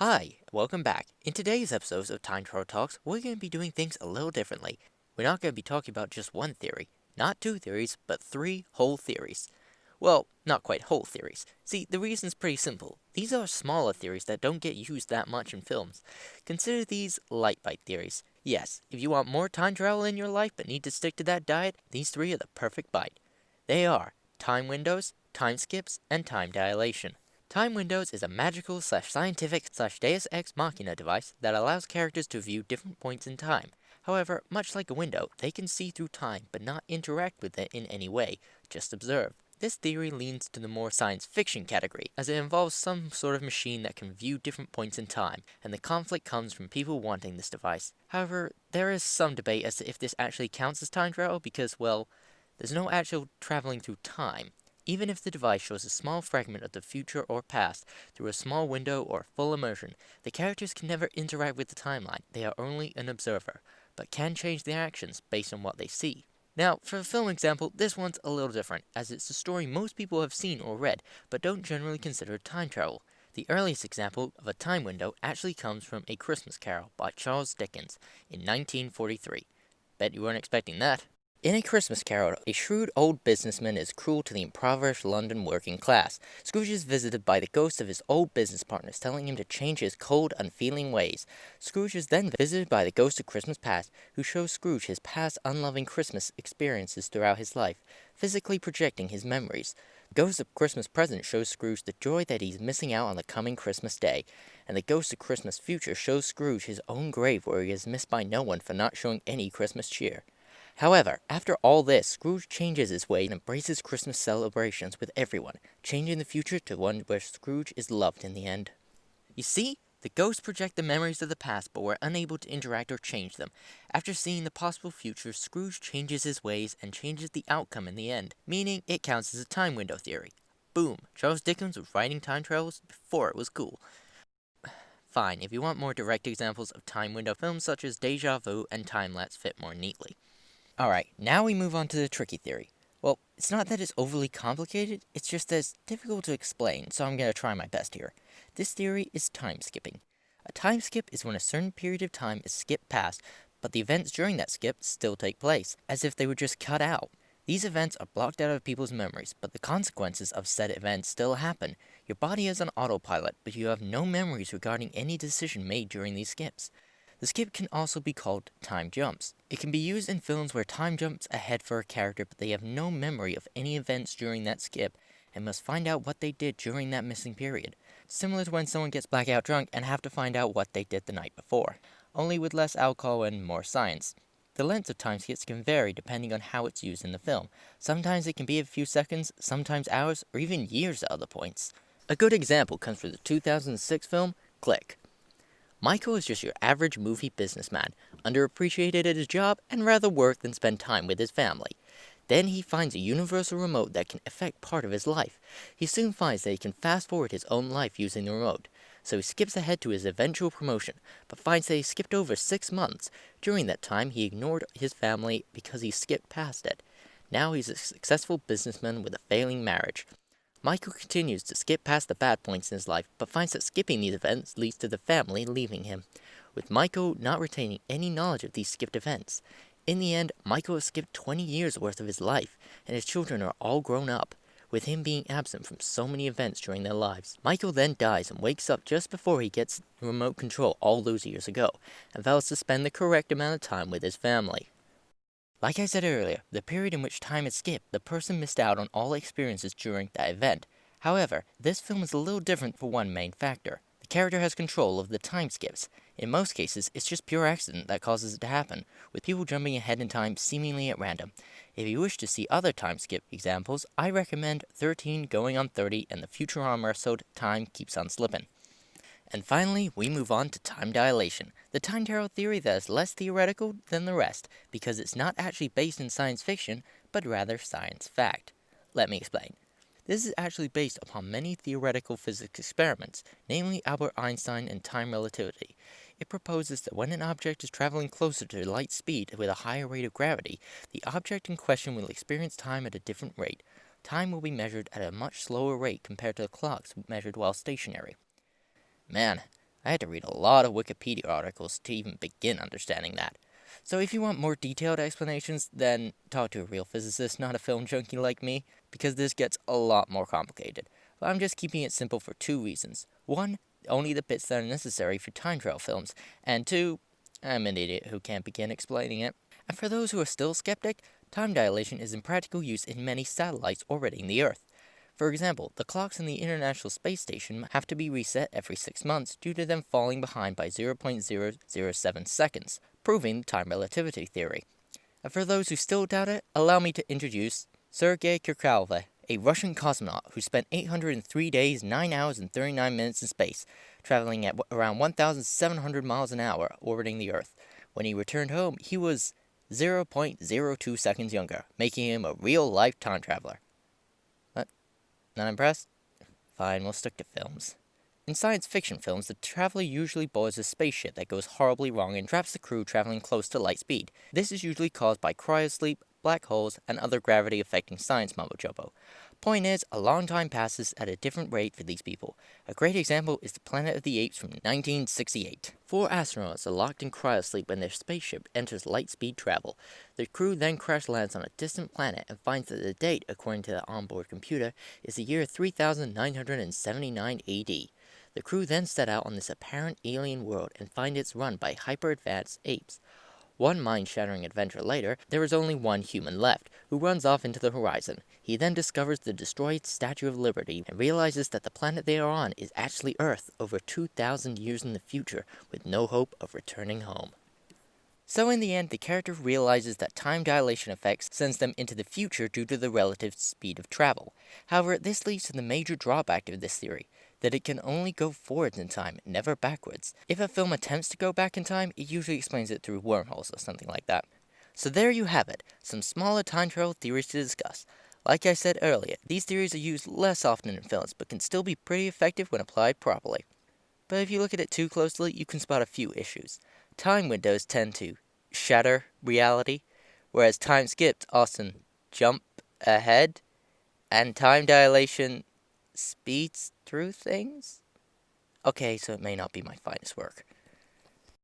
Hi, welcome back. In today's episodes of Time Travel Talks, we're going to be doing things a little differently. We're not going to be talking about just one theory, not two theories, but three whole theories. Well, not quite whole theories. See, the reason's pretty simple. These are smaller theories that don't get used that much in films. Consider these light bite theories. Yes, if you want more time travel in your life but need to stick to that diet, these three are the perfect bite. They are time windows, time skips, and time dilation. Time windows is a magical scientific deus ex machina device that allows characters to view different points in time. However, much like a window, they can see through time but not interact with it in any way, just observe. This theory leans to the more science fiction category, as it involves some sort of machine that can view different points in time, and the conflict comes from people wanting this device. However, there is some debate as to if this actually counts as time travel because, well, there's no actual traveling through time. Even if the device shows a small fragment of the future or past through a small window or full immersion, the characters can never interact with the timeline. They are only an observer, but can change their actions based on what they see. Now, for a film example, this one's a little different, as it's a story most people have seen or read, but don't generally consider time travel. The earliest example of a time window actually comes from A Christmas Carol by Charles Dickens in 1943. Bet you weren't expecting that. In A Christmas Carol, a shrewd old businessman is cruel to the impoverished London working class. Scrooge is visited by the ghosts of his old business partners, telling him to change his cold, unfeeling ways. Scrooge is then visited by the ghost of Christmas past, who shows Scrooge his past unloving Christmas experiences throughout his life, physically projecting his memories. The ghost of Christmas present shows Scrooge the joy that he's missing out on the coming Christmas day, and the ghost of Christmas future shows Scrooge his own grave where he is missed by no one for not showing any Christmas cheer. However, after all this, Scrooge changes his ways and embraces Christmas celebrations with everyone, changing the future to one where Scrooge is loved in the end. You see, the ghosts project the memories of the past but were unable to interact or change them. After seeing the possible future, Scrooge changes his ways and changes the outcome in the end, meaning it counts as a time window theory. Boom, Charles Dickens was writing time travels before it was cool. Fine, if you want more direct examples of time window films such as Deja Vu and Time Lapse fit more neatly. Alright, now we move on to the tricky theory. Well, it's not that it's overly complicated, it's just that it's difficult to explain, so I'm going to try my best here. This theory is time skipping. A time skip is when a certain period of time is skipped past, but the events during that skip still take place, as if they were just cut out. These events are blocked out of people's memories, but the consequences of said events still happen. Your body is on autopilot, but you have no memories regarding any decision made during these skips. The skip can also be called time jumps. It can be used in films where time jumps ahead for a character but they have no memory of any events during that skip and must find out what they did during that missing period. Similar to when someone gets blackout drunk and have to find out what they did the night before, only with less alcohol and more science. The length of time skips can vary depending on how it's used in the film. Sometimes it can be a few seconds, sometimes hours, or even years at other points. A good example comes from the 2006 film Click. Michael is just your average movie businessman, underappreciated at his job and rather work than spend time with his family. Then he finds a universal remote that can affect part of his life. He soon finds that he can fast forward his own life using the remote. So he skips ahead to his eventual promotion, but finds that he skipped over 6 months. During that time, he ignored his family because he skipped past it. Now he's a successful businessman with a failing marriage. Michael continues to skip past the bad points in his life, but finds that skipping these events leads to the family leaving him, with Michael not retaining any knowledge of these skipped events. In the end, Michael has skipped 20 years worth of his life, and his children are all grown up, with him being absent from so many events during their lives. Michael then dies and wakes up just before he gets remote control all those years ago, and vows to spend the correct amount of time with his family. Like I said earlier, the period in which time is skipped, the person missed out on all experiences during that event. However, this film is a little different for one main factor. The character has control of the time skips. In most cases, it's just pure accident that causes it to happen, with people jumping ahead in time seemingly at random. If you wish to see other time skip examples, I recommend 13 Going on 30 and the Futurama episode Time Keeps on Slipping. And finally, we move on to time dilation, the time travel theory that is less theoretical than the rest, because it's not actually based in science fiction, but rather science fact. Let me explain. This is actually based upon many theoretical physics experiments, namely Albert Einstein and time relativity. It proposes that when an object is traveling closer to light speed with a higher rate of gravity, the object in question will experience time at a different rate. Time will be measured at a much slower rate compared to the clocks measured while stationary. Man, I had to read a lot of Wikipedia articles to even begin understanding that. So if you want more detailed explanations, then talk to a real physicist, not a film junkie like me, because this gets a lot more complicated. But I'm just keeping it simple for two reasons. One, only the bits that are necessary for time travel films, and two, I'm an idiot who can't begin explaining it. And for those who are still skeptic, time dilation is in practical use in many satellites orbiting the Earth. For example, the clocks in the International Space Station have to be reset every 6 months due to them falling behind by 0.007 seconds, proving the time relativity theory. And for those who still doubt it, allow me to introduce Sergei Kirkov, a Russian cosmonaut who spent 803 days, 9 hours, and 39 minutes in space, traveling at around 1,700 miles an hour orbiting the Earth. When he returned home, he was 0.02 seconds younger, making him a real-life time traveler. What? Not impressed? Fine, we'll stick to films. In science fiction films, the traveler usually boards a spaceship that goes horribly wrong and traps the crew traveling close to light speed. This is usually caused by cryosleep, black holes, and other gravity-affecting science mumbo-jumbo. Point is, a long time passes at a different rate for these people. A great example is the Planet of the Apes from 1968. 4 astronauts are locked in cryosleep when their spaceship enters light-speed travel. The crew then crash lands on a distant planet and finds that the date, according to the onboard computer, is the year 3979 AD. The crew then set out on this apparent alien world and find it's run by hyper-advanced apes. One mind-shattering adventure later, there is only one human left, who runs off into the horizon. He then discovers the destroyed Statue of Liberty and realizes that the planet they are on is actually Earth over 2,000 years in the future, with no hope of returning home. So in the end, the character realizes that time dilation effects sends them into the future due to the relative speed of travel. However, this leads to the major drawback of this theory, that it can only go forwards in time, never backwards. If a film attempts to go back in time, it usually explains it through wormholes or something like that. So there you have it, some smaller time travel theories to discuss. Like I said earlier, these theories are used less often in films, but can still be pretty effective when applied properly. But if you look at it too closely, you can spot a few issues. Time windows tend to shatter reality, whereas time skipped often jump ahead, and time dilation speeds through things? Okay, so it may not be my finest work.